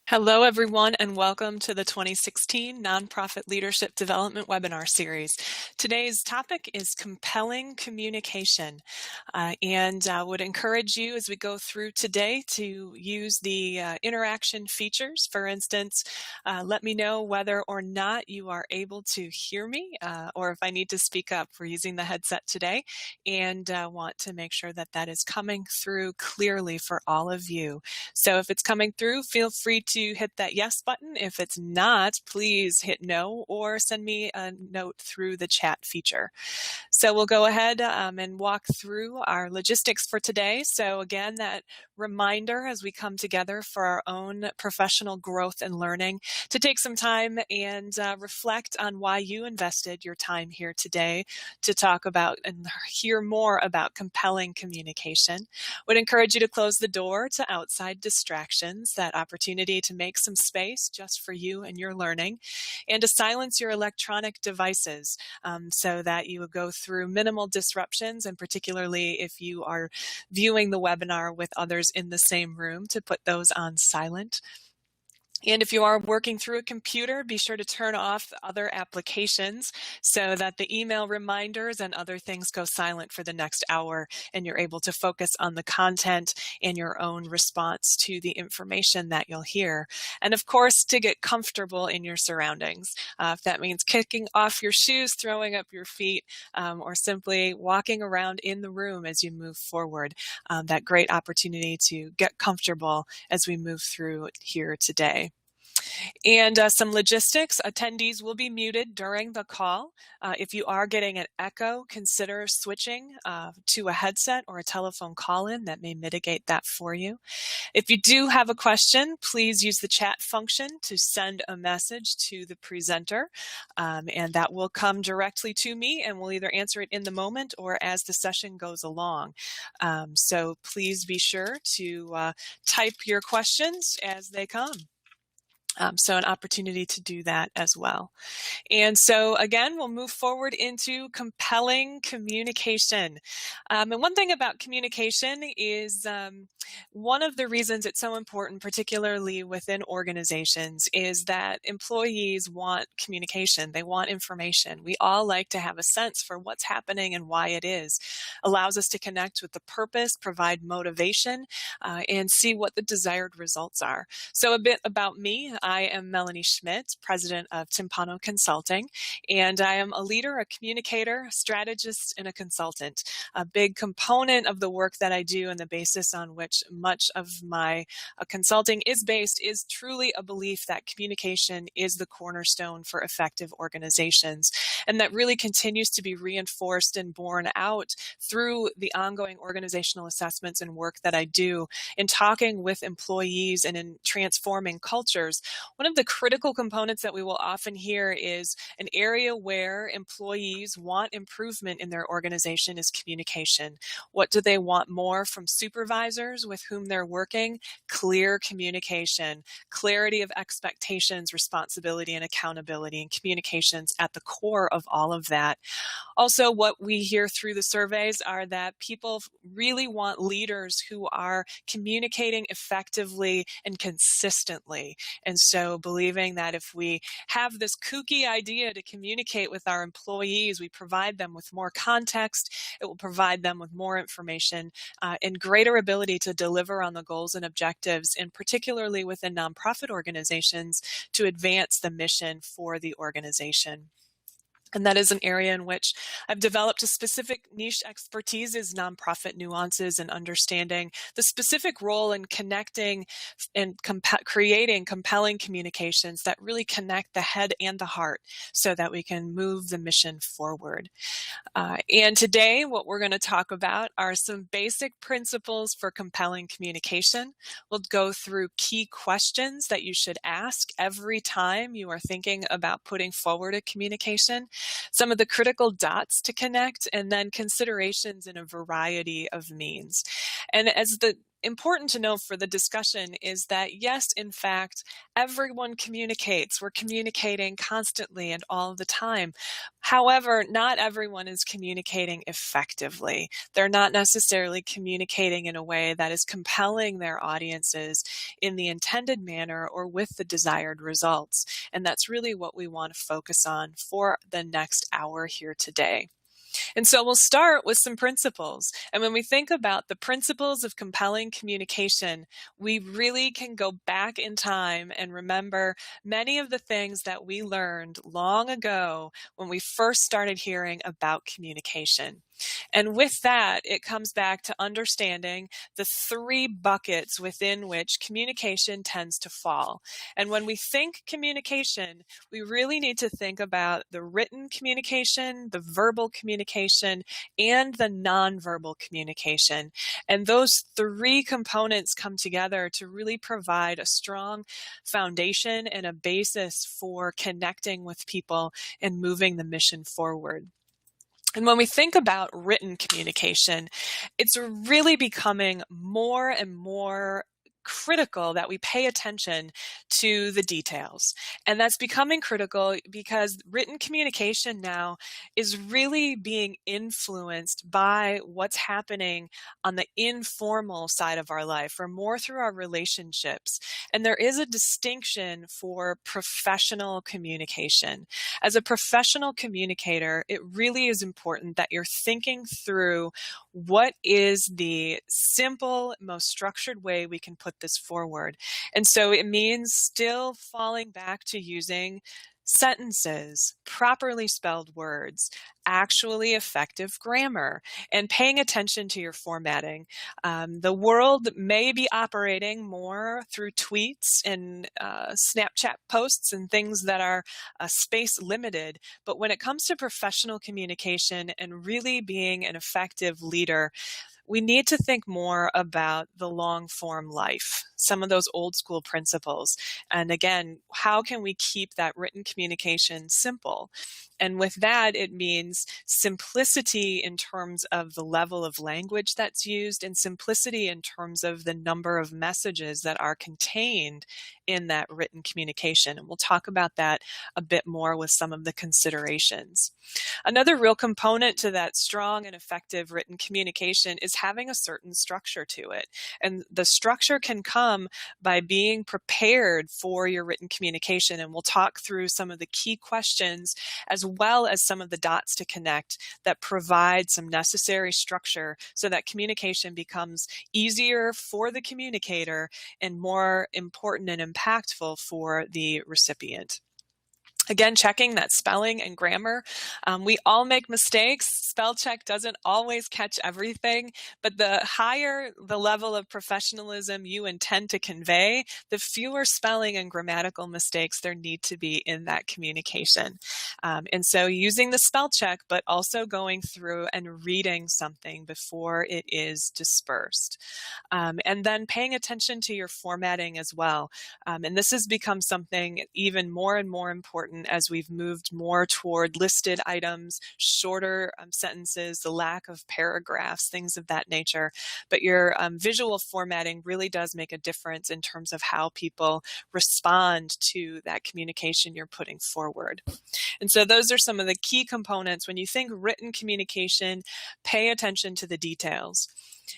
Hello, everyone, and welcome to the 2016 Nonprofit Leadership Development Webinar Series. Today's topic is compelling communication, and I would encourage you as we go through today to use the interaction features. For instance, let me know whether or not you are able to hear me or if I need to speak up. We're using the headset today and want to make sure that that is coming through clearly for all of you. So if it's coming through, feel free to hit that yes button. If it's not, please hit no or send me a note through the chat feature. So we'll go ahead and walk through our logistics for today. So again, that reminder as we come together for our own professional growth and learning to take some time and reflect on why you invested your time here today to talk about and hear more about compelling communication. Would encourage you to close the door to outside distractions, that opportunity to make some space just for you and your learning, and to silence your electronic devices so that you would go through minimal disruptions, and particularly if you are viewing the webinar with others in the same room, to put those on silent. And if you are working through a computer, be sure to turn off other applications so that the email reminders and other things go silent for the next hour and you're able to focus on the content and your own response to the information that you'll hear. And of course, to get comfortable in your surroundings. If that means kicking off your shoes, throwing up your feet, or simply walking around in the room as you move forward, that great opportunity to get comfortable as we move through here today. And some logistics, attendees will be muted during the call. If you are getting an echo, consider switching to a headset or a telephone call-in. That may mitigate that for you. If you do have a question, please use the chat function to send a message to the presenter, and that will come directly to me, and we'll either answer it in the moment or as the session goes along. So please be sure to type your questions as they come. So an opportunity to do that as well. And so again, we'll move forward into compelling communication. And one thing about communication is one of the reasons it's so important, particularly within organizations, is that employees want communication. They want information. We all like to have a sense for what's happening and why it is. Allows us to connect with the purpose, provide motivation, and see what the desired results are. So a bit about me. I am Melanie Schmidt, president of Timpano Consulting, and I am a leader, a communicator, a strategist, and a consultant. A big component of the work that I do and the basis on which much of my consulting is based is truly a belief that communication is the cornerstone for effective organizations, and that really continues to be reinforced and borne out through the ongoing organizational assessments and work that I do in talking with employees and in transforming cultures. One of the critical components that we will often hear is an area where employees want improvement in their organization is communication. What do they want more from supervisors with whom they're working? Clear communication, clarity of expectations, responsibility, and accountability, and communications at the core of all of that. Also, what we hear through the surveys are that people really want leaders who are communicating effectively and consistently. And so believing that if we have this kooky idea to communicate with our employees, we provide them with more context, it will provide them with more information and greater ability to deliver on the goals and objectives, and particularly within nonprofit organizations, to advance the mission for the organization. And that is an area in which I've developed a specific niche expertise, is nonprofit nuances and understanding the specific role in connecting and creating compelling communications that really connect the head and the heart so that we can move the mission forward. And today, what we're going to talk about are some basic principles for compelling communication. We'll go through key questions that you should ask every time you are thinking about putting forward a communication, some of the critical dots to connect, and then considerations in a variety of means. And as the important to know for the discussion is that yes, in fact, everyone communicates. We're communicating constantly and all the time. However, not everyone is communicating effectively. They're not necessarily communicating in a way that is compelling their audiences in the intended manner or with the desired results. And that's really what we want to focus on for the next hour here today. And so we'll start with some principles. And when we think about the principles of compelling communication, we really can go back in time and remember many of the things that we learned long ago when we first started hearing about communication. And with that, it comes back to understanding the three buckets within which communication tends to fall. And when we think communication, we really need to think about the written communication, the verbal communication, and the nonverbal communication. And those three components come together to really provide a strong foundation and a basis for connecting with people and moving the mission forward. And when we think about written communication, it's really becoming more and more critical that we pay attention to the details. And that's becoming critical because written communication now is really being influenced by what's happening on the informal side of our life or more through our relationships. And there is a distinction for professional communication. As a professional communicator, it really is important that you're thinking through what is the simple, most structured way we can put this forward. And so it means still falling back to using sentences, properly spelled words, actually effective grammar, and paying attention to your formatting. The world may be operating more through tweets and Snapchat posts and things that are space limited. But when it comes to professional communication and really being an effective leader, we need to think more about the long form life, some of those old school principles. And again, how can we keep that written communication simple? And with that, it means simplicity in terms of the level of language that's used and simplicity in terms of the number of messages that are contained in that written communication. And we'll talk about that a bit more with some of the considerations. Another real component to that strong and effective written communication is having a certain structure to it. And the structure can come by being prepared for your written communication. And we'll talk through some of the key questions as well as some of the dots to connect that provide some necessary structure so that communication becomes easier for the communicator and more important and impactful for the recipient. Again, checking that spelling and grammar. We all make mistakes. Spell check doesn't always catch everything, but the higher the level of professionalism you intend to convey, the fewer spelling and grammatical mistakes there need to be in that communication. And so using the spell check, but also going through and reading something before it is dispersed. And then paying attention to your formatting as well. And this has become something even more and more important as we've moved more toward listed items, shorter sentences, the lack of paragraphs, things of that nature. But your visual formatting really does make a difference in terms of how people respond to that communication you're putting forward. And so those are some of the key components. When you think written communication, pay attention to the details.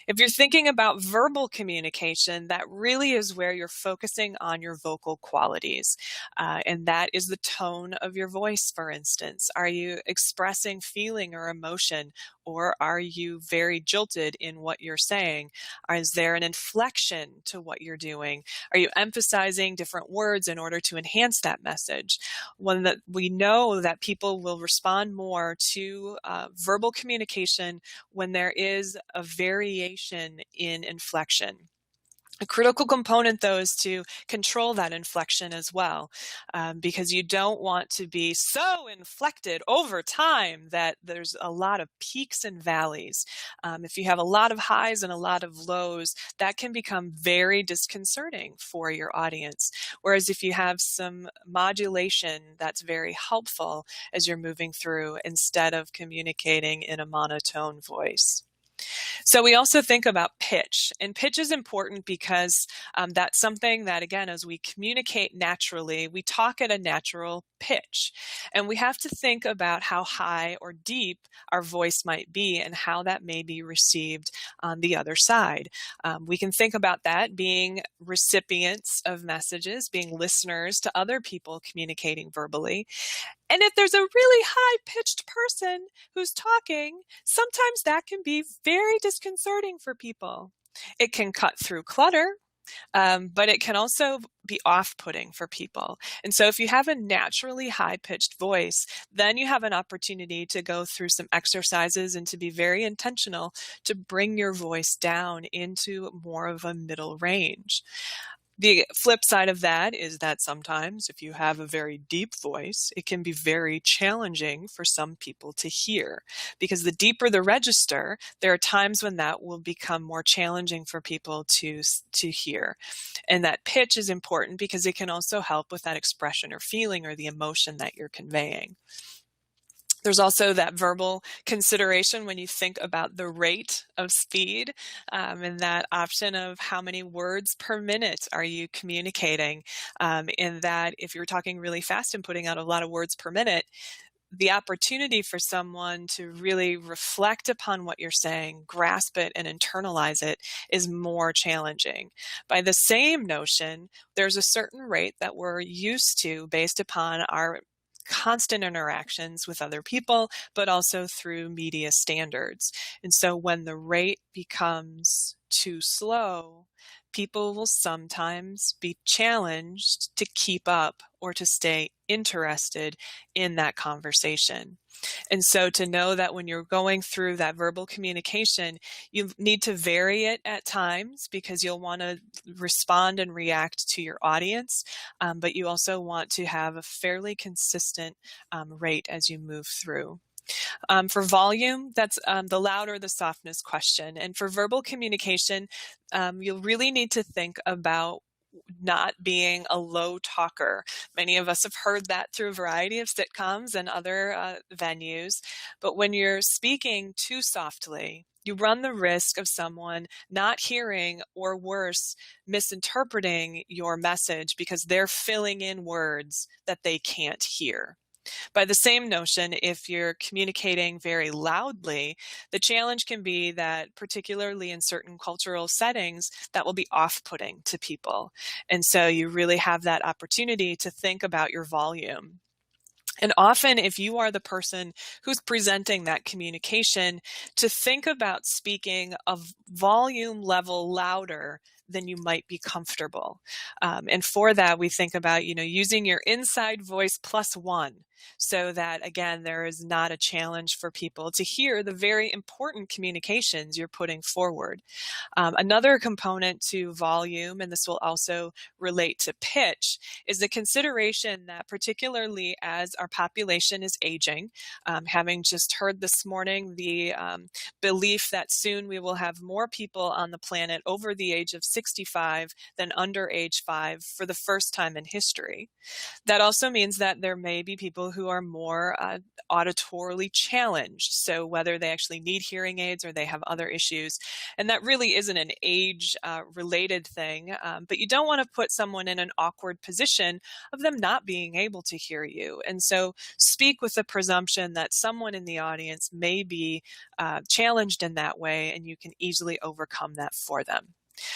If you're thinking about verbal communication, that really is where you're focusing on your vocal qualities. And that is the tone of your voice, for instance. Are you expressing feeling or emotion, or are you very jolted in what you're saying? Is there an inflection to what you're doing? Are you emphasizing different words in order to enhance that message? One that we know that people will respond more to verbal communication when there is a variation in inflection. A critical component, though, is to control that inflection as well, because you don't want to be so inflected over time that there's a lot of peaks and valleys. If you have a lot of highs and a lot of lows, that can become very disconcerting for your audience. Whereas if you have some modulation, that's very helpful as you're moving through instead of communicating in a monotone voice. So we also think about pitch, and pitch is important because that's something that, again, as we communicate naturally, we talk at a natural pitch. And we have to think about how high or deep our voice might be and how that may be received on the other side. We can think about that being recipients of messages, being listeners to other people communicating verbally. And if there's a really high pitched person who's talking, sometimes that can be very disconcerting for people. It can cut through clutter, but it can also be off-putting for people. And so if you have a naturally high-pitched voice, then you have an opportunity to go through some exercises and to be very intentional to bring your voice down into more of a middle range. The flip side of that is that sometimes if you have a very deep voice, it can be very challenging for some people to hear, because the deeper the register, there are times when that will become more challenging for people to hear. And that pitch is important because it can also help with that expression or feeling or the emotion that you're conveying. There's also that verbal consideration when you think about the rate of speed, and that option of how many words per minute are you communicating. In that if you're talking really fast and putting out a lot of words per minute, the opportunity for someone to really reflect upon what you're saying, grasp it, and internalize it is more challenging. By the same notion, there's a certain rate that we're used to based upon our constant interactions with other people, but also through media standards. And so when the rate becomes too slow, people will sometimes be challenged to keep up or to stay interested in that conversation. And so to know that when you're going through that verbal communication, you need to vary it at times because you'll want to respond and react to your audience, but you also want to have a fairly consistent rate as you move through. For volume, that's the louder the softness question. And for verbal communication, you'll really need to think about not being a low talker. Many of us have heard that through a variety of sitcoms and other venues. But when you're speaking too softly, you run the risk of someone not hearing, or worse, misinterpreting your message because they're filling in words that they can't hear. By the same notion, if you're communicating very loudly, the challenge can be that, particularly in certain cultural settings, that will be off-putting to people. And so you really have that opportunity to think about your volume. And often, if you are the person who's presenting that communication, to think about speaking a volume level louder than you might be comfortable. And for that, we think about, using your inside voice plus one, so that, again, there is not a challenge for people to hear the very important communications you're putting forward. Another component to volume, and this will also relate to pitch, is the consideration that, particularly as our population is aging, having just heard this morning the belief that soon we will have more people on the planet over the age of 65 than under age 5 for the first time in history. That also means that there may be people who are more auditorily challenged, so whether they actually need hearing aids or they have other issues. And that really isn't an age-related thing, but you don't want to put someone in an awkward position of them not being able to hear you. And so speak with the presumption that someone in the audience may be challenged in that way, and you can easily overcome that for them.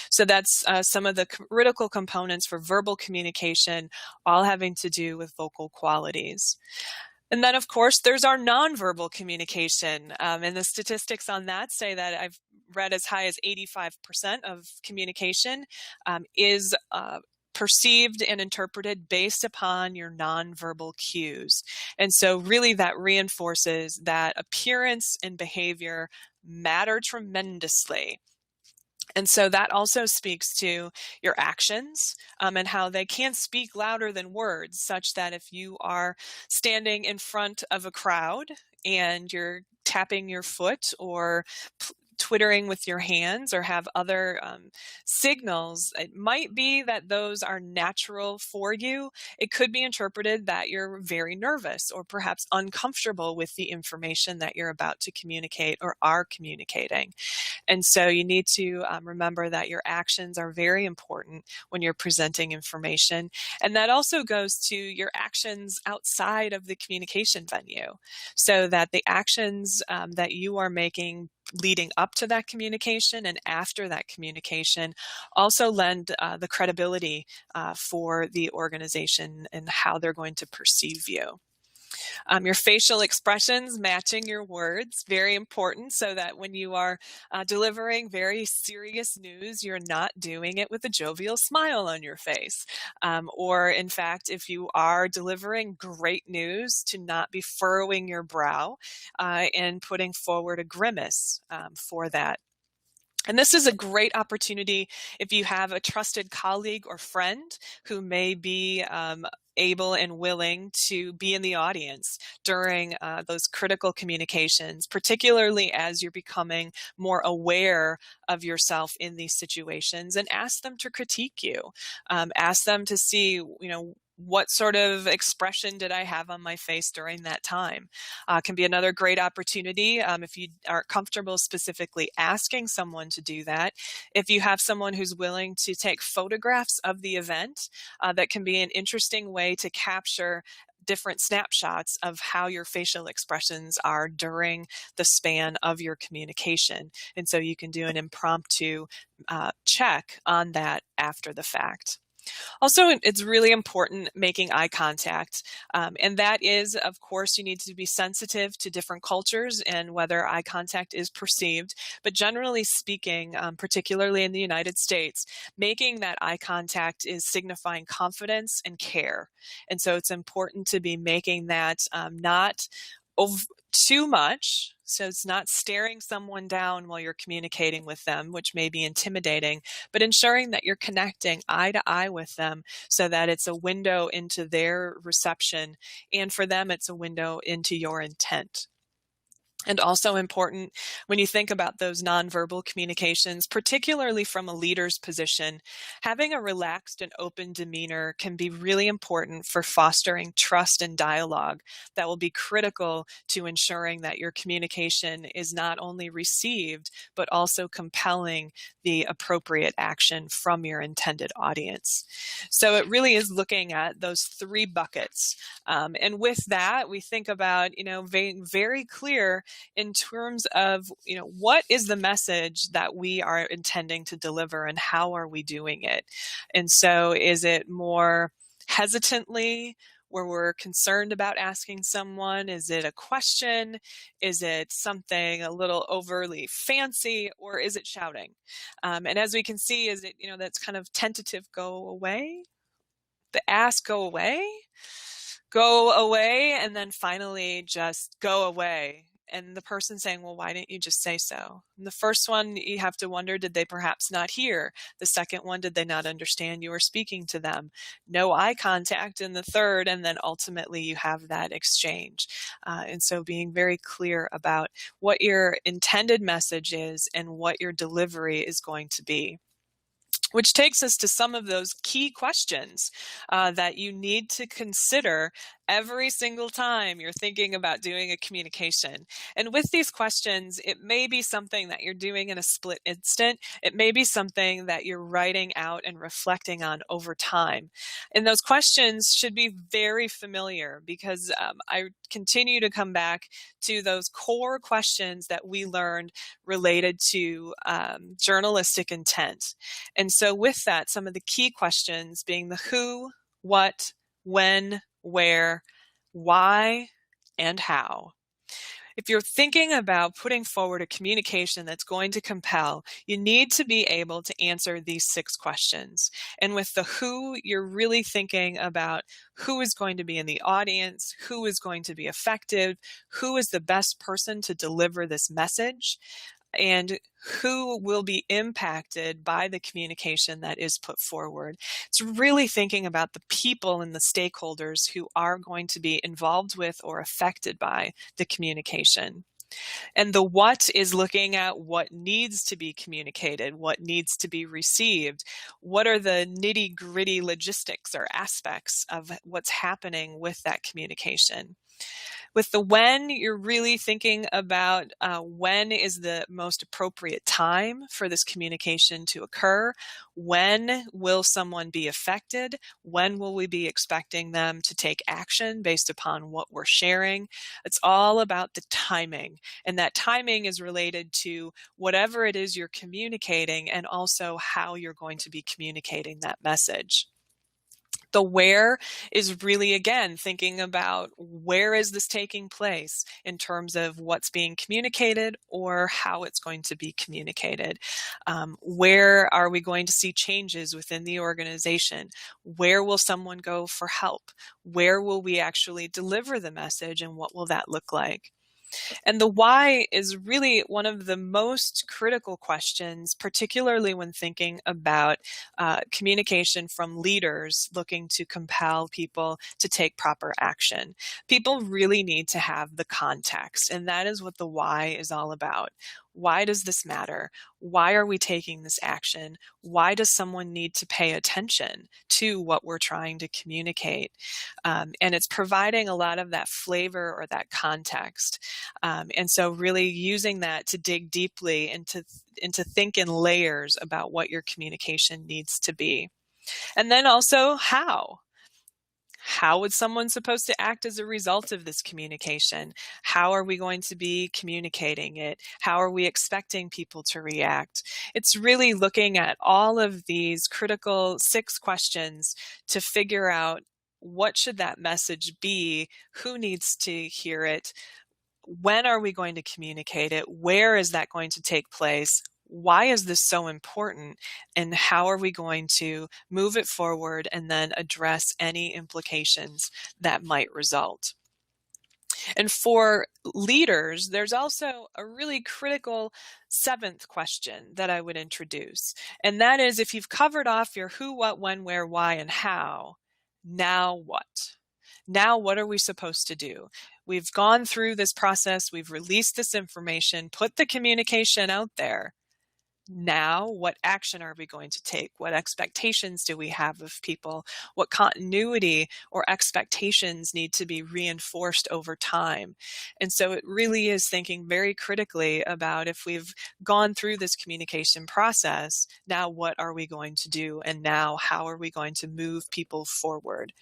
So that's some of the critical components for verbal communication, all having to do with vocal qualities. And then, of course, there's our nonverbal communication. And the statistics on that say that I've read as high as 85% of communication is perceived and interpreted based upon your nonverbal cues. And so really that reinforces that appearance and behavior matter tremendously. And so that also speaks to your actions and how they can speak louder than words, such that if you are standing in front of a crowd and you're tapping your foot or twittering with your hands or have other signals, it might be that those are natural for you. It could be interpreted that you're very nervous or perhaps uncomfortable with the information that you're about to communicate or are communicating. And so you need to remember that your actions are very important when you're presenting information. And that also goes to your actions outside of the communication venue, so that the actions that you are making leading up to that communication and after that communication also lend the credibility for the organization and how they're going to perceive you. Your facial expressions matching your words, very important, so that when you are delivering very serious news, you're not doing it with a jovial smile on your face. Or in fact, if you are delivering great news, to not be furrowing your brow and putting forward a grimace for that. And this is a great opportunity if you have a trusted colleague or friend who may be able and willing to be in the audience during those critical communications, particularly as you're becoming more aware of yourself in these situations, and ask them to critique you. Ask them to see, what sort of expression did I have on my face during that time? Can be another great opportunity if you aren't comfortable specifically asking someone to do that. If you have someone who's willing to take photographs of the event, that can be an interesting way to capture different snapshots of how your facial expressions are during the span of your communication. And so you can do an impromptu check on that after the fact. Also, it's really important making eye contact. And that is, of course, you need to be sensitive to different cultures and whether eye contact is perceived. But generally speaking, particularly in the United States, making that eye contact is signifying confidence and care. And so it's important to be making that not too much. So it's not staring someone down while you're communicating with them, which may be intimidating, but ensuring that you're connecting eye to eye with them so that it's a window into their reception, and for them, it's a window into your intent. And also important when you think about those nonverbal communications, particularly from a leader's position, having a relaxed and open demeanor can be really important for fostering trust and dialogue that will be critical to ensuring that your communication is not only received, but also compelling the appropriate action from your intended audience. So it really is looking at those three buckets. And with that, we think about, being very clear in terms of, what is the message that we are intending to deliver and how are we doing it? And so is it more hesitantly, where we're concerned about asking someone? Is it a question? Is it something a little overly fancy, or is it shouting? And as we can see, is it, that's kind of tentative, go away, the ask, go away, and then finally just go away. And the person saying, well, why didn't you just say so? And the first one, you have to wonder, did they perhaps not hear? The second one, did they not understand you were speaking to them? No eye contact in the third, and then ultimately you have that exchange. And so being very clear about what your intended message is and what your delivery is going to be. Which takes us to some of those key questions that you need to consider every single time you're thinking about doing a communication. And with these questions, it may be something that you're doing in a split instant. It may be something that you're writing out and reflecting on over time. And those questions should be very familiar, because I continue to come back to those core questions that we learned related to journalistic intent. And so with that, some of the key questions being the who, what, when, where, why, and how. If you're thinking about putting forward a communication that's going to compel, you need to be able to answer these 6 questions. And with the who, you're really thinking about who is going to be in the audience, who is going to be effective, who is the best person to deliver this message, and who will be impacted by the communication that is put forward. It's really thinking about the people and the stakeholders who are going to be involved with or affected by the communication. And the what is looking at what needs to be communicated, what needs to be received, what are the nitty gritty logistics or aspects of what's happening with that communication. With the when, you're really thinking about when is the most appropriate time for this communication to occur? When will someone be affected? When will we be expecting them to take action based upon what we're sharing? It's all about the timing. And that timing is related to whatever it is you're communicating and also how you're going to be communicating that message. The where is really, again, thinking about where is this taking place in terms of what's being communicated or how it's going to be communicated. Where are we going to see changes within the organization? Where will someone go for help? Where will we actually deliver the message, and what will that look like? And the why is really one of the most critical questions, particularly when thinking about communication from leaders looking to compel people to take proper action. People really need to have the context, and that is what the why is all about. Why does this matter? Why are we taking this action? Why does someone need to pay attention to what we're trying to communicate? And it's providing a lot of that flavor or that context. And so really using that to dig deeply and to think in layers about what your communication needs to be. And then also how. How is someone supposed to act as a result of this communication? How are we going to be communicating it? How are we expecting people to react? It's really looking at all of these critical 6 questions to figure out what should that message be, who needs to hear it, when are we going to communicate it, where is that going to take place, why is this so important, and how are we going to move it forward and then address any implications that might result. And for leaders, there's also a really critical 7th question that I would introduce. And that is, if you've covered off your who, what, when, where, why, and how, now what? Now what are we supposed to do? We've gone through this process, we've released this information, put the communication out there. Now, what action are we going to take? What expectations do we have of people? What continuity or expectations need to be reinforced over time? And so it really is thinking very critically about, if we've gone through this communication process, now what are we going to do? And now how are we going to move people forward?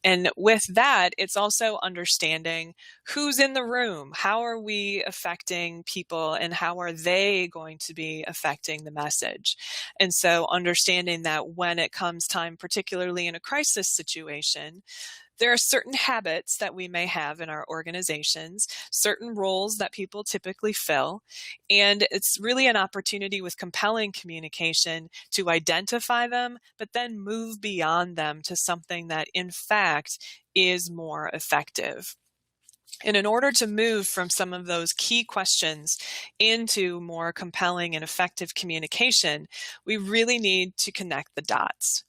And with that, it's also understanding who's in the room. How are we affecting people, and how are they going to be affecting the message? And so understanding that when it comes time, particularly in a crisis situation, there are certain habits that we may have in our organizations, certain roles that people typically fill, and it's really an opportunity with compelling communication to identify them, but then move beyond them to something that in fact is more effective. And in order to move from some of those key questions into more compelling and effective communication, we really need to connect the dots.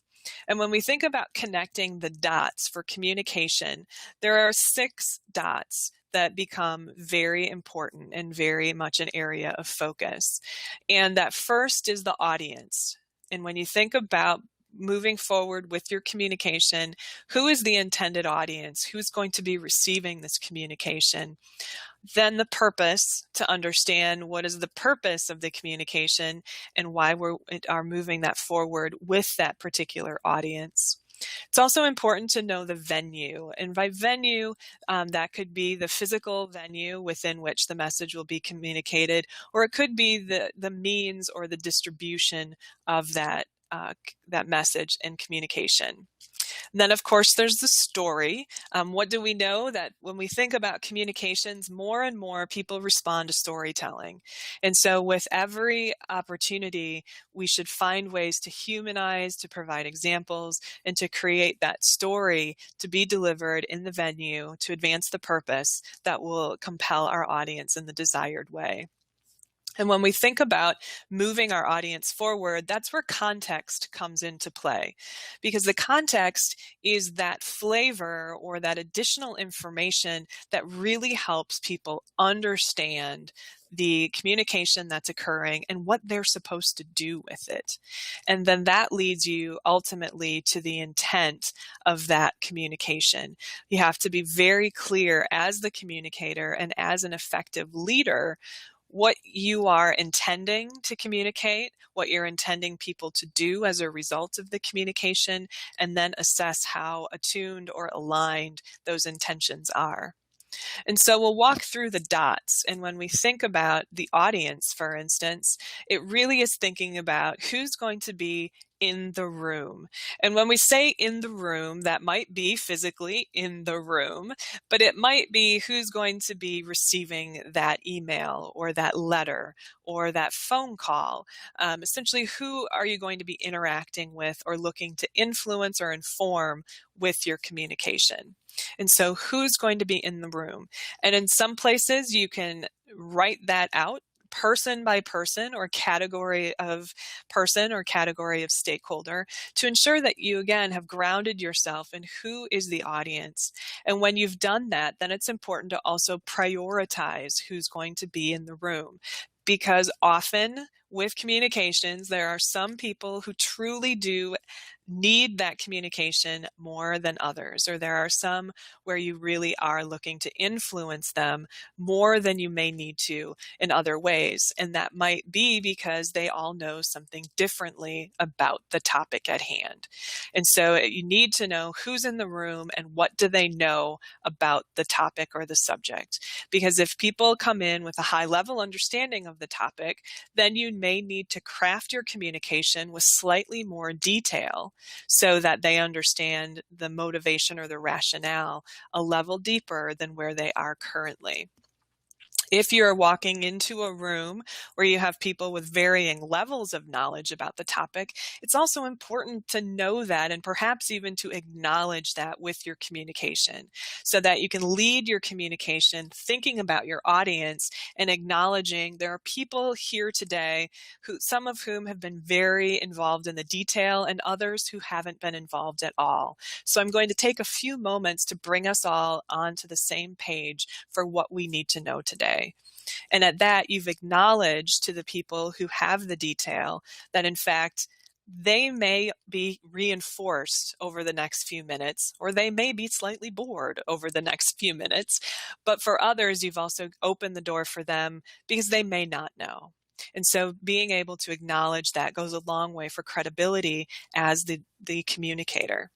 And when we think about connecting the dots for communication, there are 6 dots that become very important and very much an area of focus. And that first is the audience. And when you think about moving forward with your communication, who is the intended audience? Who's going to be receiving this communication? Then the purpose, to understand what is the purpose of the communication and why we are moving that forward with that particular audience. It's also important to know the venue. And by venue, that could be the physical venue within which the message will be communicated, or it could be the means or the distribution of that message and communication. And then, of course, there's the story. What do we know? That when we think about communications, more and more people respond to storytelling. And so with every opportunity, we should find ways to humanize, to provide examples, and to create that story to be delivered in the venue to advance the purpose that will compel our audience in the desired way. And when we think about moving our audience forward, that's where context comes into play, because the context is that flavor or that additional information that really helps people understand the communication that's occurring and what they're supposed to do with it. And then that leads you ultimately to the intent of that communication. You have to be very clear as the communicator and as an effective leader what you are intending to communicate, what you're intending people to do as a result of the communication, and then assess how attuned or aligned those intentions are. And so we'll walk through the dots. And when we think about the audience, for instance, it really is thinking about who's going to be in the room. And when we say in the room, that might be physically in the room, but it might be who's going to be receiving that email or that letter or that phone call. Essentially, who are you going to be interacting with or looking to influence or inform with your communication? And so who's going to be in the room? And in some places you can write that out person by person or category of person or category of stakeholder to ensure that you again have grounded yourself in who is the audience. And when you've done that, then it's important to also prioritize who's going to be in the room. Because often with communications, there are some people who truly do need that communication more than others, or there are some where you really are looking to influence them more than you may need to in other ways. And that might be because they all know something differently about the topic at hand. And so you need to know who's in the room and what do they know about the topic or the subject. Because if people come in with a high level understanding of the topic, then you may need to craft your communication with slightly more detail so that they understand the motivation or the rationale a level deeper than where they are currently. If you're walking into a room where you have people with varying levels of knowledge about the topic, it's also important to know that and perhaps even to acknowledge that with your communication so that you can lead your communication thinking about your audience and acknowledging there are people here today who, some of whom have been very involved in the detail and others who haven't been involved at all. So I'm going to take a few moments to bring us all onto the same page for what we need to know today. And at that, you've acknowledged to the people who have the detail that, in fact, they may be reinforced over the next few minutes, or they may be slightly bored over the next few minutes. But for others, you've also opened the door for them because they may not know. And so being able to acknowledge that goes a long way for credibility as the communicator.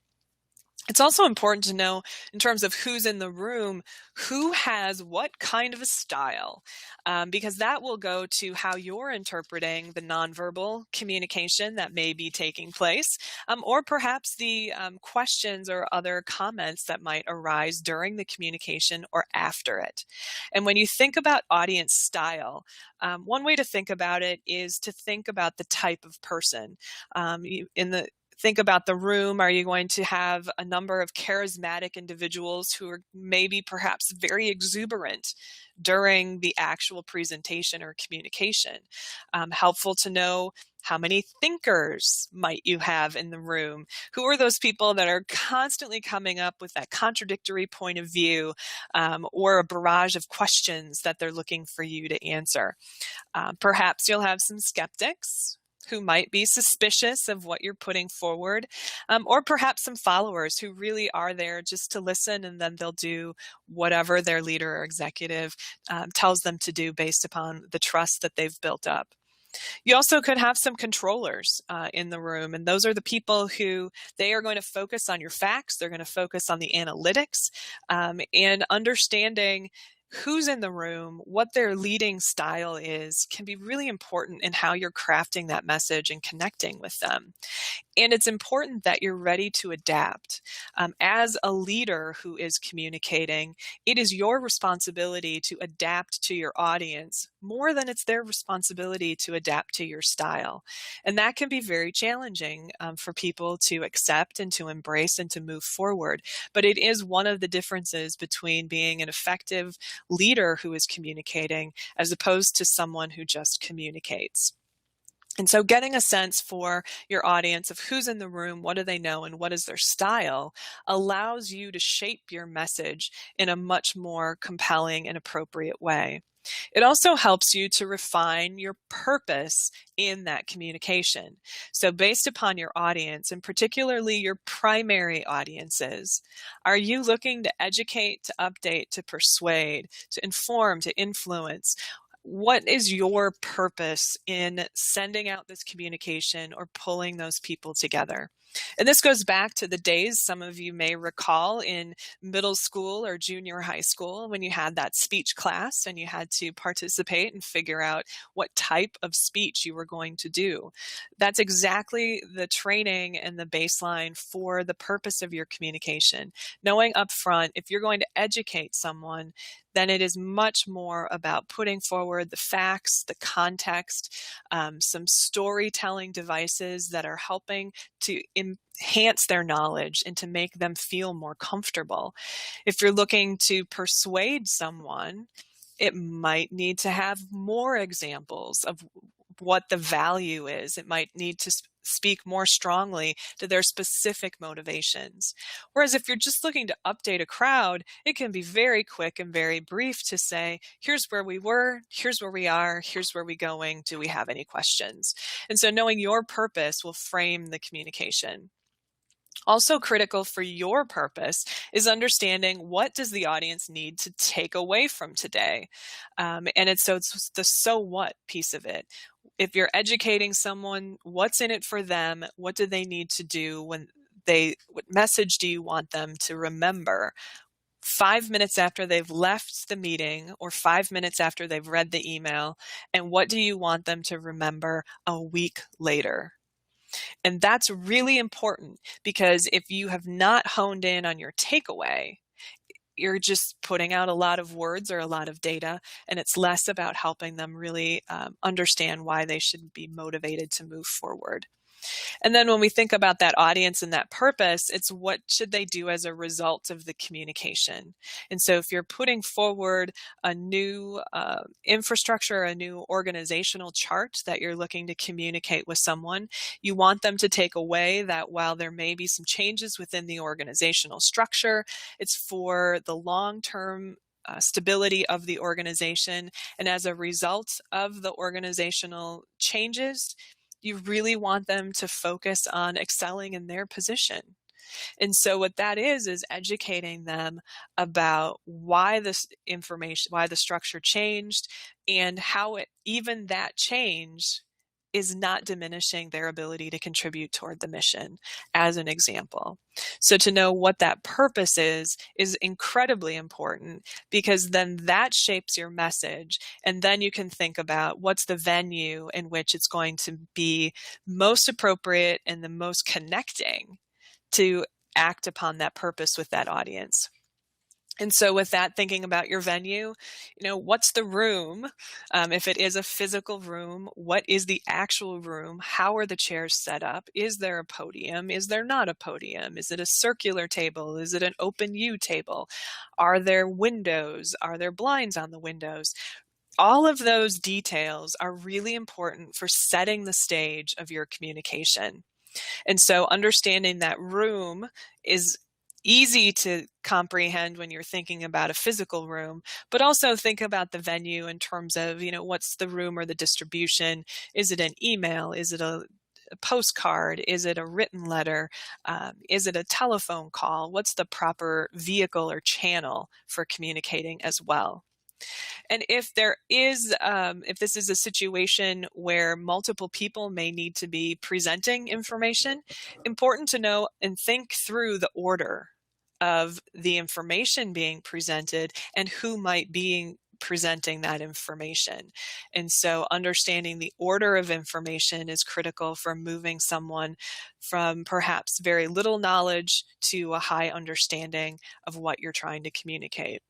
It's also important to know, in terms of who's in the room, who has what kind of a style, because that will go to how you're interpreting the nonverbal communication that may be taking place, or perhaps the questions or other comments that might arise during the communication or after it. And when you think about audience style, one way to think about it is to think about the type of person. Think about the room. Are you going to have a number of charismatic individuals who are maybe perhaps very exuberant during the actual presentation or communication? Helpful to know how many thinkers might you have in the room? Who are those people that are constantly coming up with that contradictory point of view or a barrage of questions that they're looking for you to answer? Perhaps you'll have some skeptics who might be suspicious of what you're putting forward, or perhaps some followers who really are there just to listen, and then they'll do whatever their leader or executive tells them to do based upon the trust that they've built up. You also could have some controllers in the room, and those are the people who they are going to focus on your facts, they're going to focus on the analytics, and understanding who's in the room, what their leading style is, can be really important in how you're crafting that message and connecting with them. And it's important that you're ready to adapt. As a leader who is communicating, it is your responsibility to adapt to your audience more than it's their responsibility to adapt to your style. And that can be very challenging for people to accept and to embrace and to move forward. But it is one of the differences between being an effective leader who is communicating as opposed to someone who just communicates. And so getting a sense for your audience of who's in the room, what do they know, and what is their style allows you to shape your message in a much more compelling and appropriate way. It also helps you to refine your purpose in that communication. So based upon your audience, and particularly your primary audiences, are you looking to educate, to update, to persuade, to inform, to influence? What is your purpose in sending out this communication or pulling those people together? And this goes back to the days some of you may recall in middle school or junior high school when you had that speech class and you had to participate and figure out what type of speech you were going to do. That's exactly the training and the baseline for the purpose of your communication. Knowing upfront, if you're going to educate someone, then it is much more about putting forward the facts, the context, some storytelling devices that are helping to enhance their knowledge and to make them feel more comfortable. If you're looking to persuade someone, it might need to have more examples of what the value is. It might need to speak more strongly to their specific motivations. Whereas if you're just looking to update a crowd, it can be very quick and very brief to say, here's where we were, here's where we are, here's where we're going, do we have any questions? And so knowing your purpose will frame the communication. Also critical for your purpose is understanding what does the audience need to take away from today. And it's the so what piece of it. If you're educating someone, what's in it for them? What do they need to do what message do you want them to remember 5 minutes after they've left the meeting or 5 minutes after they've read the email? And what do you want them to remember a week later? And that's really important because if you have not honed in on your takeaway, you're just putting out a lot of words or a lot of data, and it's less about helping them really understand why they should be motivated to move forward. And then when we think about that audience and that purpose, it's what should they do as a result of the communication? And so if you're putting forward a new infrastructure, a new organizational chart that you're looking to communicate with someone, you want them to take away that while there may be some changes within the organizational structure, it's for the long-term stability of the organization. And as a result of the organizational changes, you really want them to focus on excelling in their position. And so what that is educating them about why this information, why the structure changed, and how even that change is not diminishing their ability to contribute toward the mission, as an example. So to know what that purpose is incredibly important, because then that shapes your message. And then you can think about what's the venue in which it's going to be most appropriate and the most connecting to act upon that purpose with that audience. And so with that, thinking about your venue, what's the room? If it is a physical room, what is the actual room? How are the chairs set up? Is there a podium? Is there not a podium? Is it a circular table? Is it an open U table? Are there windows? Are there blinds on the windows? All of those details are really important for setting the stage of your communication. And so understanding that room is easy to comprehend when you're thinking about a physical room, but also think about the venue in terms of, what's the room or the distribution? Is it an email? Is it a postcard? Is it a written letter? Is it a telephone call? What's the proper vehicle or channel for communicating as well? And if if this is a situation where multiple people may need to be presenting information, important to know and think through the order of the information being presented and who might be presenting that information. And so understanding the order of information is critical for moving someone from perhaps very little knowledge to a high understanding of what you're trying to communicate.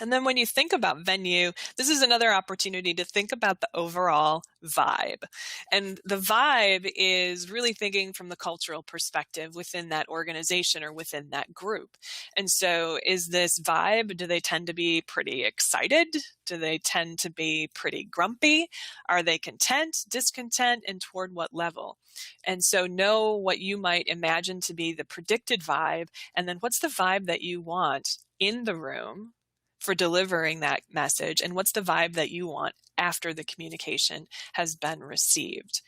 And then when you think about venue, this is another opportunity to think about the overall vibe. And the vibe is really thinking from the cultural perspective within that organization or within that group. And so is this vibe, do they tend to be pretty excited? Do they tend to be pretty grumpy? Are they content, discontent, and toward what level? And so know what you might imagine to be the predicted vibe, and then what's the vibe that you want in the room for delivering that message, and what's the vibe that you want after the communication has been received.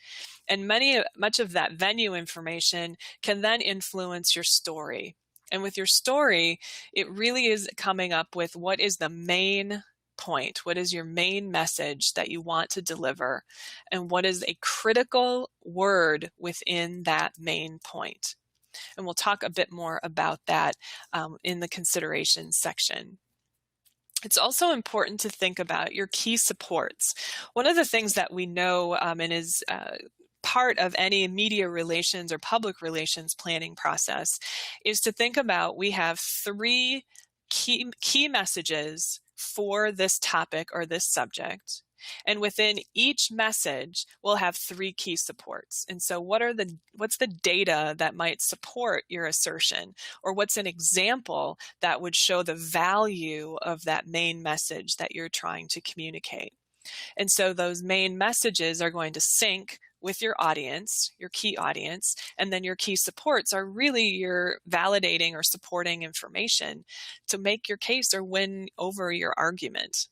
And much of that venue information can then influence your story. And with your story, it really is coming up with what is the main point, what is your main message that you want to deliver, and what is a critical word within that main point. And we'll talk a bit more about that in the considerations section. It's also important to think about your key supports. One of the things that we know and is part of any media relations or public relations planning process is to think about, we have three key messages for this topic or this subject. And within each message, we'll have three key supports. And so what's the data that might support your assertion? Or what's an example that would show the value of that main message that you're trying to communicate? And so those main messages are going to sync with your audience, your key audience, and then your key supports are really your validating or supporting information to make your case or win over your argument.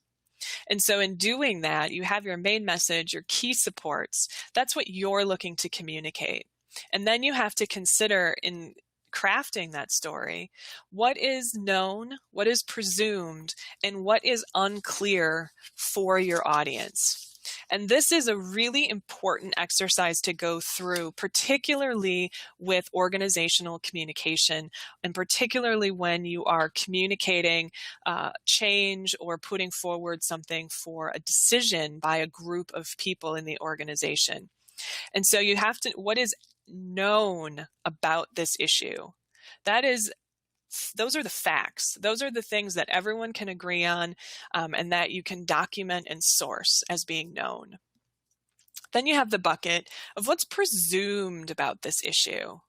And so in doing that, you have your main message, your key supports. That's what you're looking to communicate. And then you have to consider in crafting that story, what is known, what is presumed, and what is unclear for your audience. And this is a really important exercise to go through, particularly with organizational communication, and particularly when you are communicating change or putting forward something for a decision by a group of people in the organization. And so you have to, what is known about this issue? Those are the facts. Those are the things that everyone can agree on and that you can document and source as being known. Then you have the bucket of what's presumed about this issue.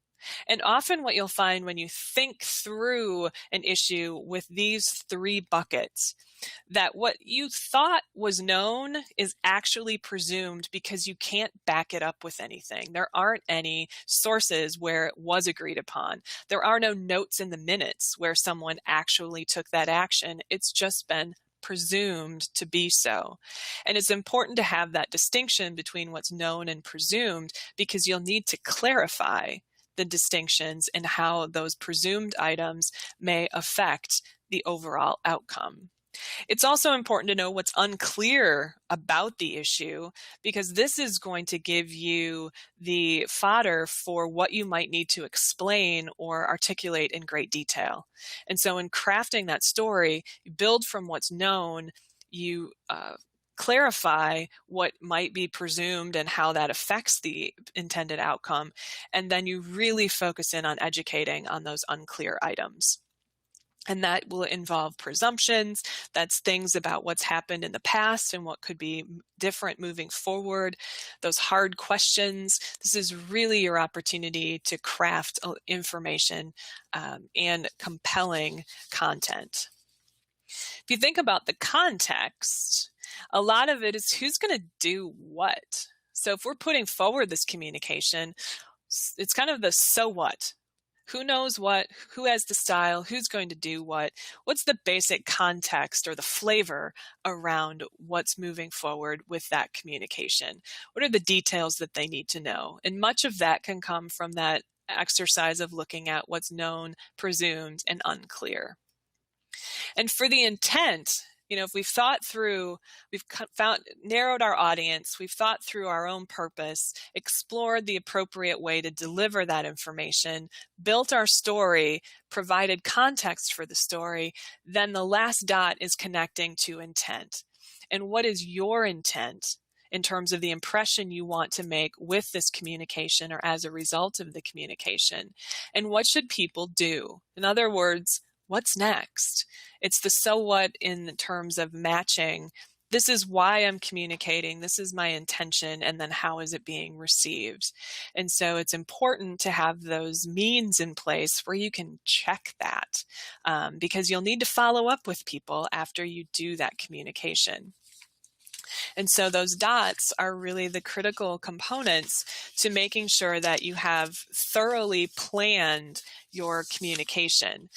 And often what you'll find when you think through an issue with these three buckets, that what you thought was known is actually presumed because you can't back it up with anything. There aren't any sources where it was agreed upon. There are no notes in the minutes where someone actually took that action. It's just been presumed to be so. And it's important to have that distinction between what's known and presumed, because you'll need to clarify the distinctions and how those presumed items may affect the overall outcome. It's also important to know what's unclear about the issue, because this is going to give you the fodder for what you might need to explain or articulate in great detail. And so in crafting that story, you build from what's known, you clarify what might be presumed and how that affects the intended outcome, and then you really focus in on educating on those unclear items. And that will involve presumptions. That's things about what's happened in the past and what could be different moving forward. Those hard questions. This is really your opportunity to craft information and compelling content. If you think about the context, a lot of it is who's going to do what. So if we're putting forward this communication, it's kind of the so what. Who knows what, who has the style, who's going to do what, what's the basic context or the flavor around what's moving forward with that communication? What are the details that they need to know? And much of that can come from that exercise of looking at what's known, presumed, and unclear. And for the intent, if we've thought through, narrowed our audience, we've thought through our own purpose, explored the appropriate way to deliver that information, built our story, provided context for the story, then the last dot is connecting to intent. And what is your intent in terms of the impression you want to make with this communication or as a result of the communication? And what should people do? In other words, what's next? It's the so what in terms of matching. This is why I'm communicating. This is my intention. And then how is it being received? And so it's important to have those means in place where you can check that, because you'll need to follow up with people after you do that communication. And so those dots are really the critical components to making sure that you have thoroughly planned your communication.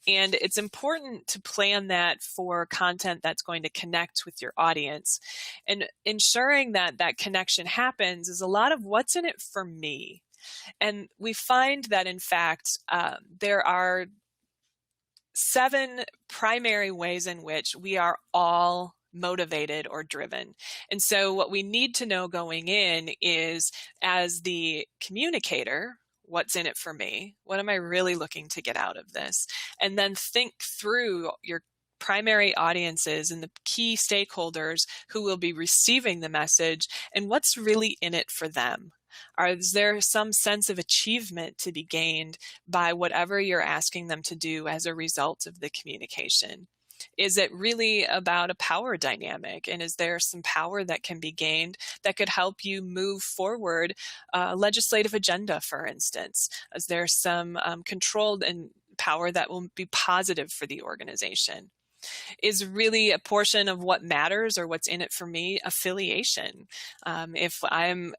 And it's important to plan that for content that's going to connect with your audience. And ensuring that that connection happens is a lot of what's in it for me. And we find that, in fact, there are 7 primary ways in which we are all motivated or driven. And so what we need to know going in is, as the communicator, what's in it for me? What am I really looking to get out of this? And then think through your primary audiences and the key stakeholders who will be receiving the message and what's really in it for them. Is there some sense of achievement to be gained by whatever you're asking them to do as a result of the communication? Is it really about a power dynamic? And is there some power that can be gained that could help you move forward a legislative agenda, for instance? Is there some controlled and power that will be positive for the organization? Is really a portion of what matters or what's in it for me affiliation? If I'm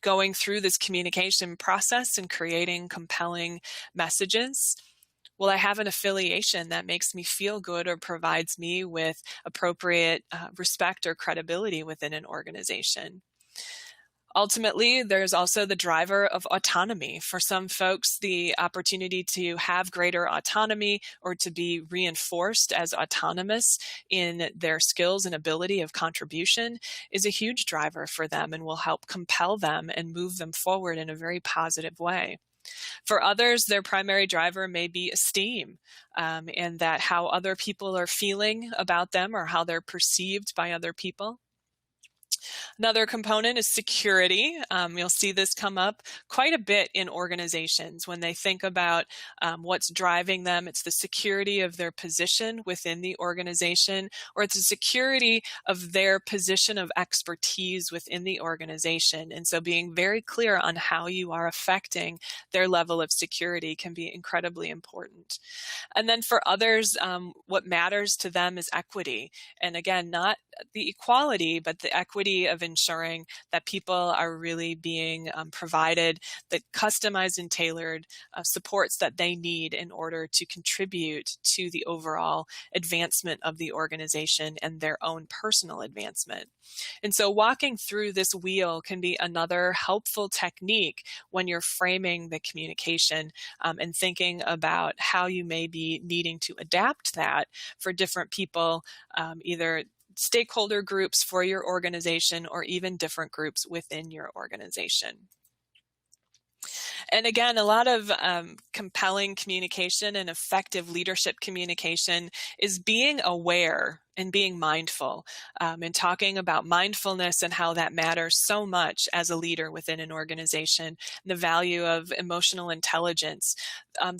going through this communication process and creating compelling messages, will I have an affiliation that makes me feel good or provides me with appropriate respect or credibility within an organization? Ultimately, there's also the driver of autonomy. For some folks, the opportunity to have greater autonomy or to be reinforced as autonomous in their skills and ability of contribution is a huge driver for them and will help compel them and move them forward in a very positive way. For others, their primary driver may be esteem, and that how other people are feeling about them or how they're perceived by other people. Another component is security. You'll see this come up quite a bit in organizations when they think about what's driving them. It's the security of their position within the organization, or it's the security of their position of expertise within the organization. And so being very clear on how you are affecting their level of security can be incredibly important. And then for others, what matters to them is equity. And again, not the equality, but the equity of ensuring that people are really being provided the customized and tailored supports that they need in order to contribute to the overall advancement of the organization and their own personal advancement. And so walking through this wheel can be another helpful technique when you're framing the communication and thinking about how you may be needing to adapt that for different people, either stakeholder groups for your organization or even different groups within your organization. And again, a lot of compelling communication and effective leadership communication is being aware and being mindful, and talking about mindfulness and how that matters so much as a leader within an organization, the value of emotional intelligence.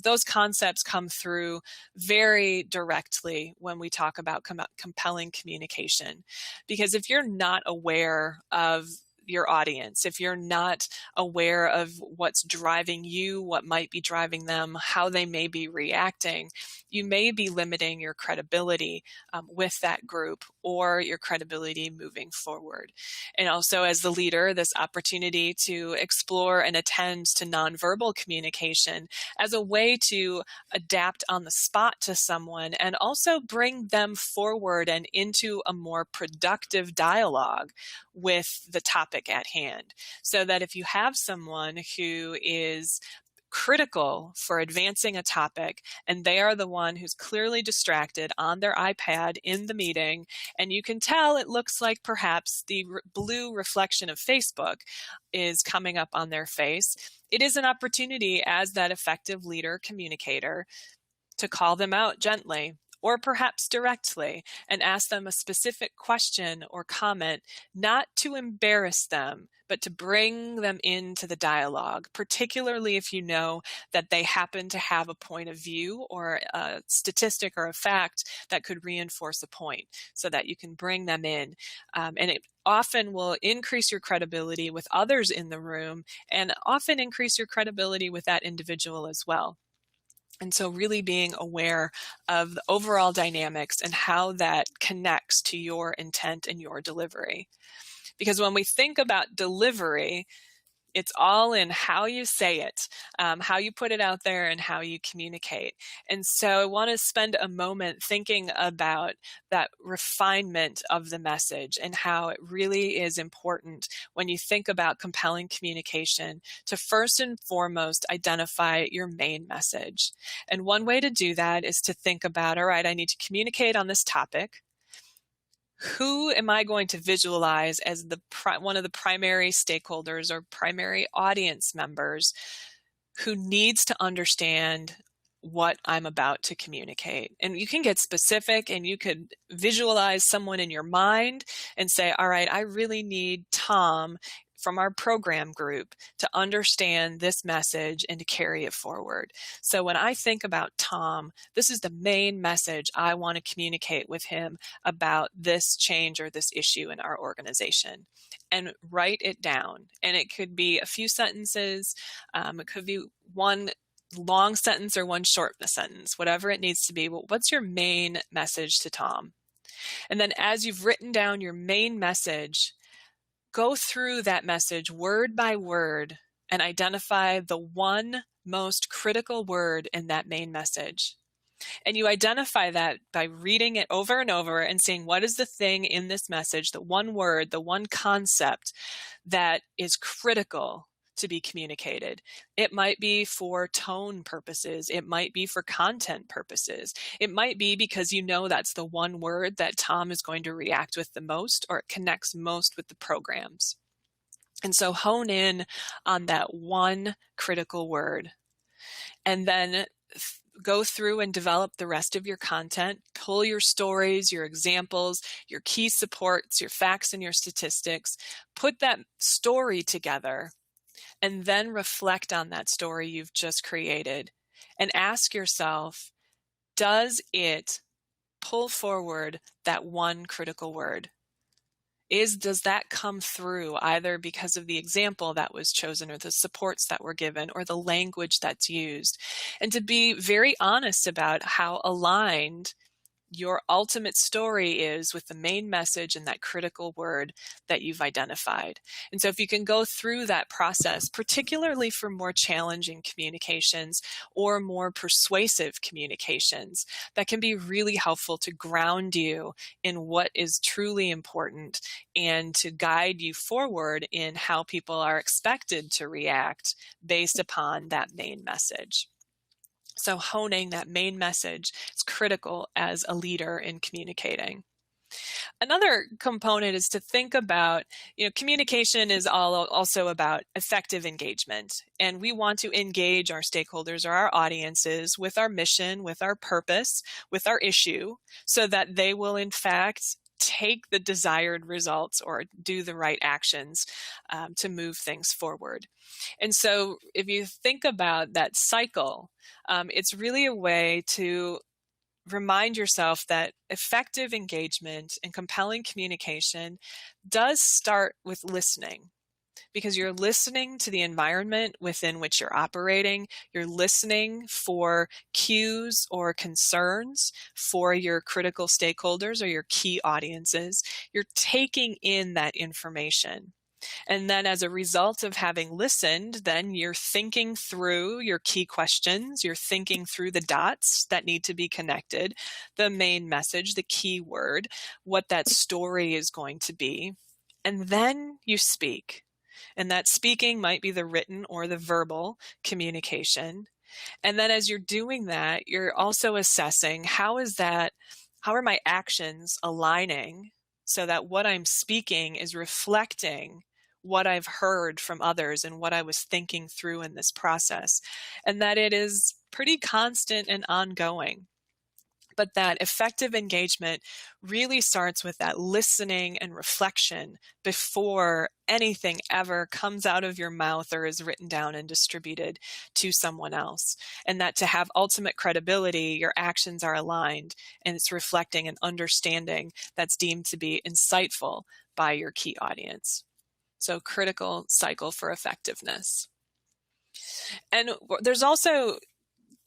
Those concepts come through very directly when we talk about compelling communication. Because if you're not aware of your audience, if you're not aware of what's driving you, what might be driving them, how they may be reacting, you may be limiting your credibility with that group or your credibility moving forward. And also as the leader, this opportunity to explore and attend to nonverbal communication as a way to adapt on the spot to someone and also bring them forward and into a more productive dialogue with the topic at hand. So that if you have someone who is critical for advancing a topic and they are the one who's clearly distracted on their iPad in the meeting, and you can tell it looks like perhaps the blue reflection of Facebook is coming up on their face, it is an opportunity as that effective leader communicator to call them out gently, or perhaps directly, and ask them a specific question or comment, not to embarrass them, but to bring them into the dialogue, particularly if you know that they happen to have a point of view or a statistic or a fact that could reinforce a point, so that you can bring them in. And it often will increase your credibility with others in the room, and often increase your credibility with that individual as well. And so really being aware of the overall dynamics and how that connects to your intent and your delivery. Because when we think about delivery, it's all in how you say it, how you put it out there, and how you communicate. And so I want to spend a moment thinking about that refinement of the message and how it really is important when you think about compelling communication to first and foremost identify your main message. And one way to do that is to think about, all right, I need to communicate on this topic. Who am I going to visualize as one of the primary stakeholders or primary audience members who needs to understand what I'm about to communicate? And you can get specific, and you could visualize someone in your mind and say, all right, I really need Tom from our program group to understand this message and to carry it forward. So when I think about Tom, this is the main message I want to communicate with him about this change or this issue in our organization. And write it down. And it could be a few sentences. It could be one long sentence or one short sentence, whatever it needs to be. But what's your main message to Tom? And then as you've written down your main message, go through that message word by word and identify the one most critical word in that main message. And you identify that by reading it over and over and seeing what is the thing in this message, the one word, the one concept that is critical to be communicated. It might be for tone purposes. It might be for content purposes. It might be because you know that's the one word that Tom is going to react with the most, or it connects most with the programs. And so hone in on that one critical word, and then go through and develop the rest of your content. Pull your stories, your examples, your key supports, your facts, and your statistics. Put that story together, and then reflect on that story you've just created and ask yourself, does it pull forward that one critical word? Does that come through either because of the example that was chosen or the supports that were given or the language that's used? And to be very honest about how aligned your ultimate story is with the main message and that critical word that you've identified. And so if you can go through that process, particularly for more challenging communications or more persuasive communications, that can be really helpful to ground you in what is truly important and to guide you forward in how people are expected to react based upon that main message. So honing that main message is critical as a leader in communicating. Another component is to think about, communication is also about effective engagement. And we want to engage our stakeholders or our audiences with our mission, with our purpose, with our issue, so that they will in fact take the desired results or do the right actions to move things forward. And so if you think about that cycle, it's really a way to remind yourself that effective engagement and compelling communication does start with listening, because you're listening to the environment within which you're operating. You're listening for cues or concerns for your critical stakeholders or your key audiences. You're taking in that information. And then as a result of having listened, then you're thinking through your key questions. You're thinking through the dots that need to be connected, the main message, the key word, what that story is going to be. And then you speak. And that speaking might be the written or the verbal communication. And then as you're doing that, you're also assessing how are my actions aligning so that what I'm speaking is reflecting what I've heard from others and what I was thinking through in this process, and that it is pretty constant and ongoing. But that effective engagement really starts with that listening and reflection before anything ever comes out of your mouth or is written down and distributed to someone else. And that to have ultimate credibility, your actions are aligned and it's reflecting an understanding that's deemed to be insightful by your key audience. So critical cycle for effectiveness. And there's also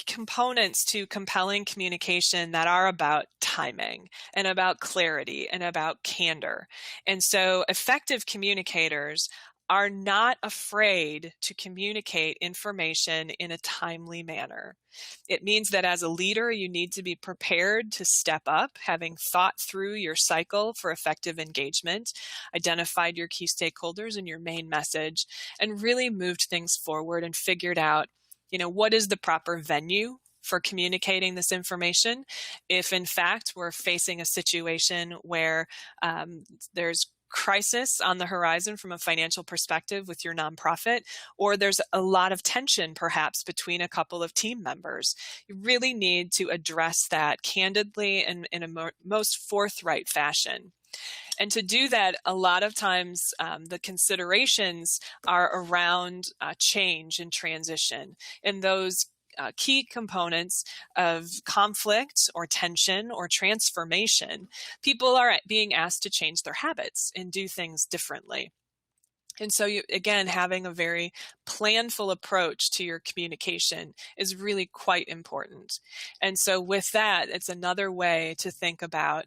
components to compelling communication that are about timing and about clarity and about candor. And so effective communicators are not afraid to communicate information in a timely manner. It means that as a leader, you need to be prepared to step up, having thought through your cycle for effective engagement, identified your key stakeholders and your main message, and really moved things forward and figured out, what is the proper venue for communicating this information? If in fact we're facing a situation where there's crisis on the horizon from a financial perspective with your nonprofit, or there's a lot of tension perhaps between a couple of team members, you really need to address that candidly and in a most forthright fashion. And to do that, a lot of times the considerations are around change and transition. And those key components of conflict or tension or transformation, people are being asked to change their habits and do things differently. And so, again, having a very planful approach to your communication is really quite important. And so with that, it's another way to think about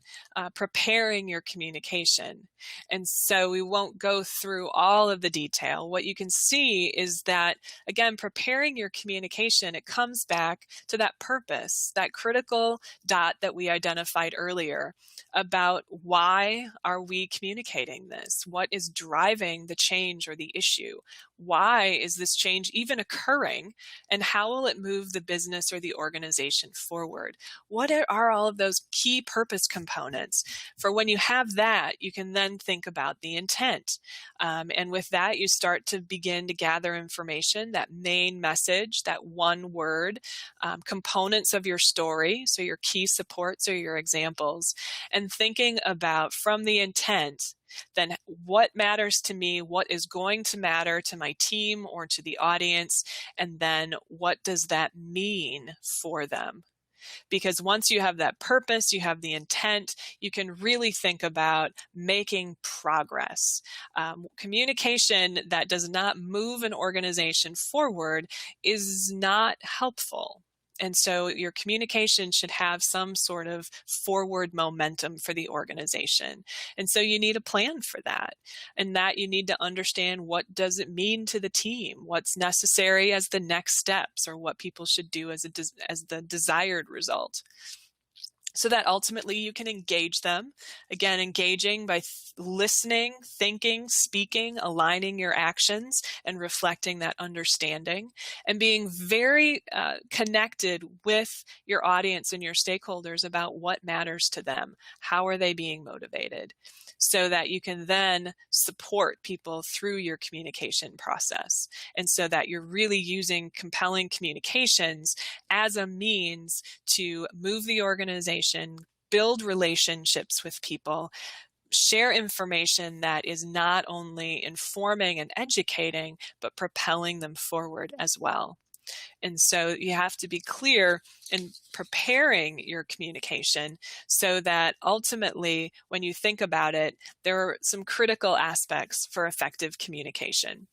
preparing your communication. And so we won't go through all of the detail. What you can see is that, again, preparing your communication, it comes back to that purpose, that critical dot that we identified earlier about why are we communicating this? What is driving the change or the issue? Why is this change even occurring? And how will it move the business or the organization forward? What are all of those key purpose components? For when you have that, you can then think about the intent. And with that, you start to begin to gather information, that main message, that one word, components of your story, so your key supports or your examples, and thinking about from the intent, then what matters to me, what is going to matter to my team or to the audience, and then what does that mean for them? Because once you have that purpose, you have the intent, you can really think about making progress. Communication that does not move an organization forward is not helpful. And so your communication should have some sort of forward momentum for the organization. And so you need a plan for that. And that you need to understand, what does it mean to the team? What's necessary as the next steps, or what people should do as the desired result, so that ultimately you can engage them. Again, engaging by listening, thinking, speaking, aligning your actions, and reflecting that understanding, and being very connected with your audience and your stakeholders about what matters to them. How are they being motivated? So that you can then support people through your communication process. And so that you're really using compelling communications as a means to move the organization, build relationships with people, share information that is not only informing and educating, but propelling them forward as well. And so you have to be clear in preparing your communication so that ultimately, when you think about it, there are some critical aspects for effective communication.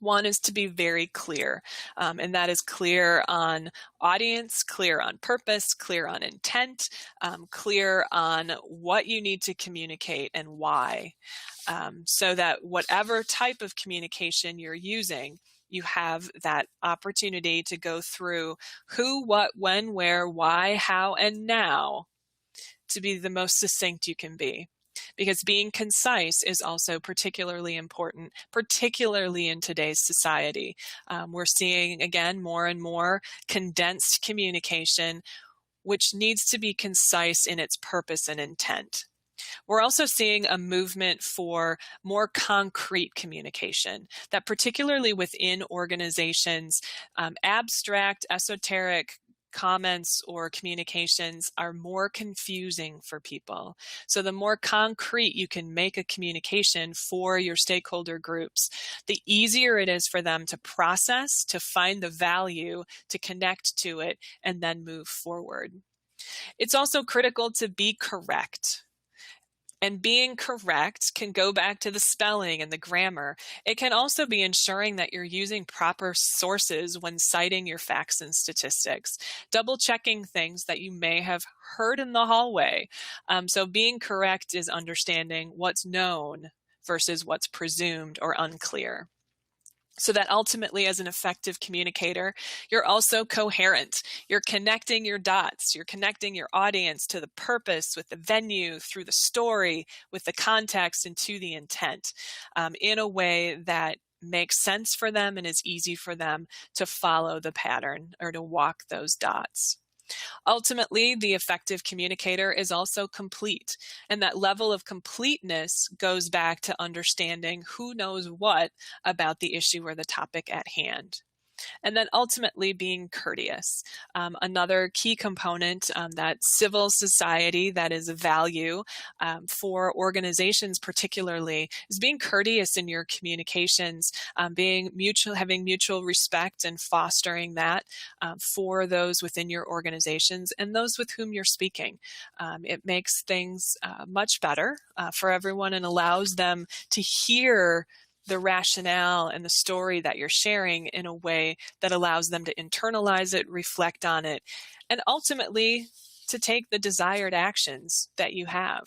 One is to be very clear, and that is clear on audience, clear on purpose, clear on intent, clear on what you need to communicate and why, so that whatever type of communication you're using, you have that opportunity to go through who, what, when, where, why, how, and now to be the most succinct you can be. Because being concise is also particularly important, particularly in today's society. We're seeing, again, more and more condensed communication, which needs to be concise in its purpose and intent. We're also seeing a movement for more concrete communication, that particularly within organizations, abstract, esoteric comments or communications are more confusing for people. So the more concrete you can make a communication for your stakeholder groups, the easier it is for them to process, to find the value, to connect to it, and then move forward. It's also critical to be correct. And being correct can go back to the spelling and the grammar. It can also be ensuring that you're using proper sources when citing your facts and statistics, double checking things that you may have heard in the hallway. So being correct is understanding what's known versus what's presumed or unclear. So that ultimately, as an effective communicator, you're also coherent. You're connecting your dots. You're connecting your audience to the purpose, with the venue, through the story, with the context, and to the intent, in a way that makes sense for them and is easy for them to follow the pattern or to walk those dots. Ultimately, the effective communicator is also complete, and that level of completeness goes back to understanding who knows what about the issue or the topic at hand. And then ultimately being courteous. Another key component that civil society that is a value for organizations particularly is being courteous in your communications, having mutual respect and fostering that for those within your organizations and those with whom you're speaking. It makes things much better for everyone and allows them to hear the rationale and the story that you're sharing in a way that allows them to internalize it, reflect on it, and ultimately to take the desired actions that you have.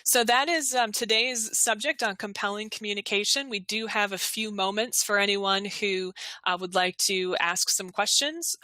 So that is today's subject on compelling communication. We do have a few moments for anyone who would like to ask some questions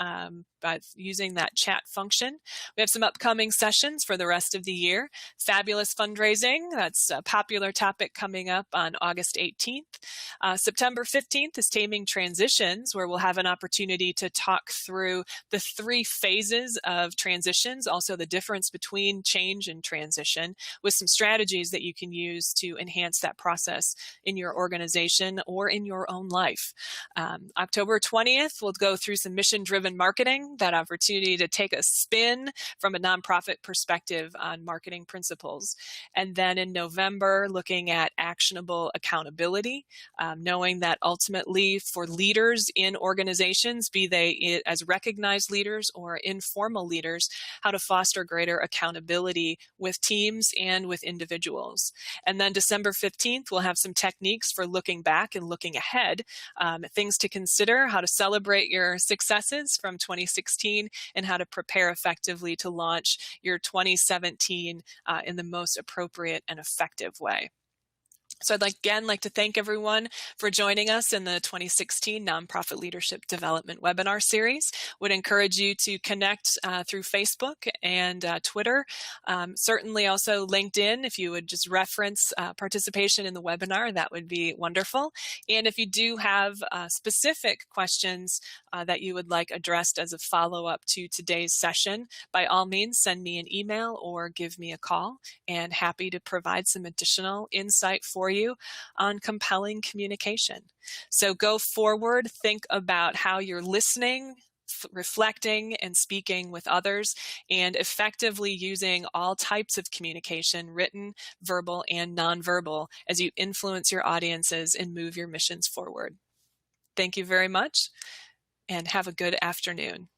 by using that chat function. We have some upcoming sessions for the rest of the year. Fabulous fundraising, that's a popular topic coming up on August 18th. September 15th is Taming Transitions, where we'll have an opportunity to talk through the 3 phases of transitions, also the difference between change and transition, with some strategies that you can use to enhance that process in your organization or in your own life. October 20th, we'll go through some mission-driven marketing, that opportunity to take a spin from a nonprofit perspective on marketing principles. And then in November, looking at actionable accountability, knowing that ultimately for leaders in organizations, be they as recognized leaders or informal leaders, how to foster greater accountability with teams and with individuals. And then December 15th, we'll have some techniques for looking back and looking ahead, things to consider, how to celebrate your successes from 2016 and how to prepare effectively to launch your 2017 in the most appropriate and effective way. So I'd like to thank everyone for joining us in the 2016 Nonprofit Leadership Development Webinar Series. Would encourage you to connect through Facebook and Twitter. Certainly also LinkedIn. If you would just reference participation in the webinar, that would be wonderful. And if you do have specific questions that you would like addressed as a follow-up to today's session, by all means, send me an email or give me a call, and happy to provide some additional insight for you on compelling communication. So go forward, think about how you're listening, reflecting, and speaking with others, and effectively using all types of communication, written, verbal, and nonverbal, as you influence your audiences and move your missions forward. Thank you very much, and have a good afternoon.